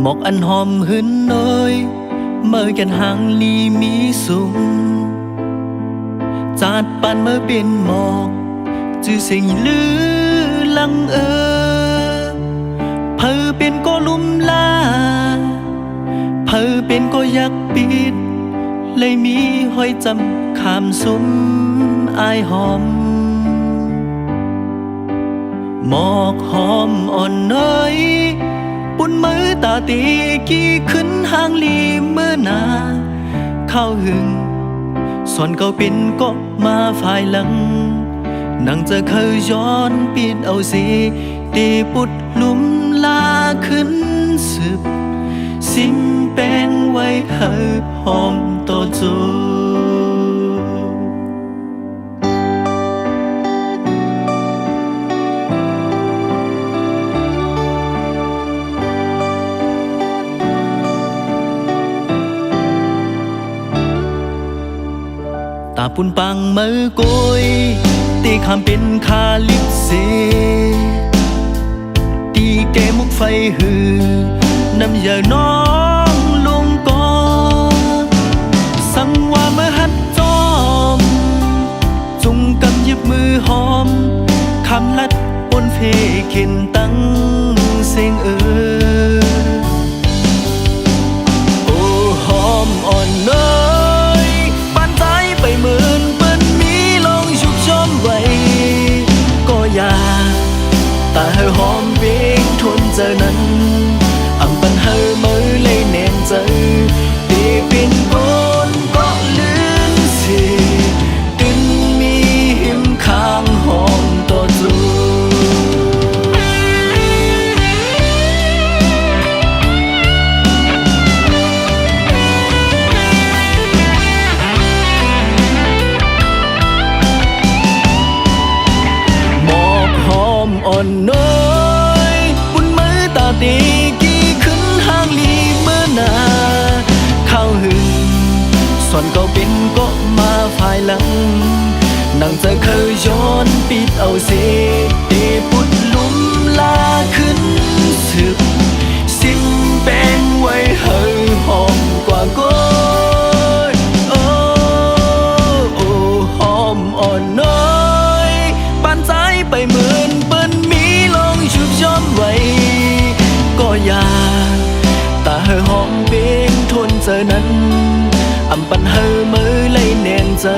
หมอกอันหอมหึนน้อยเมื่อกันห่างลีมีสูงจาดปันเมื่อเป็นหมอกจื้อเสียงลือลังเพอเป็นก็ลุ่มลาเพอเป็นก็อยากปิดเลยมีห้อยจำขามซุ้มอายหอมหมอกหอมอ่อนน้อยปุ่นมือตาตีกี้ขึ้นห่างลีเมื่อนาเข้าหึงส่วนเก่าเป็นก็มาฝ่ายหลังนังจะเคยย้อนปิดเอาสิตีปุดลุมลาขึ้นสืบสิ่งแป้งไว้เหิบหอมต่อจูตาปุ่นปังมือกุยตีคำเป็นคาลิปเซตีแกมุกไฟหือน้ำยาน้องลงกอสั่งว่าเมื่อหัดจอมจุงกำยิบมือหอมคำลัดปนเพเข็นตั้งเสียงโอ้หอมอ่อนเนยปานใจไปหมื่นเปิ้นมีลองชุกชมไว้ก็อย่าตาเฮอหอมเบงทนเจอนั้นอำปันเฮอมือเลยแน่นเจอตีเป็นบนก็ลืนสิตึนมีหิมข้างหอมต่อจูหมอกหอมอ่อนน้อยปุ่นมือตาตีกี้ขึ้นห่างลีเมื่อนาเข้าหึงส่วนเก่าเป็นก็มาฝ่ายหลังนังจะเคยย้อนปิดเอาเสียตีปุดลุมลาขึ้นสืบสิ่งแป้งไว้เฮอหอมกว่าก้อยโอ้โอ้หอมอ่อนน้อยปานใจไปหมื่นเปิ้นมีลองชุบชมไว้ก็อย่าตาเฮอหอมเบงทนเจอนั้นอำปันเฮอมือเลยแน่นเจอ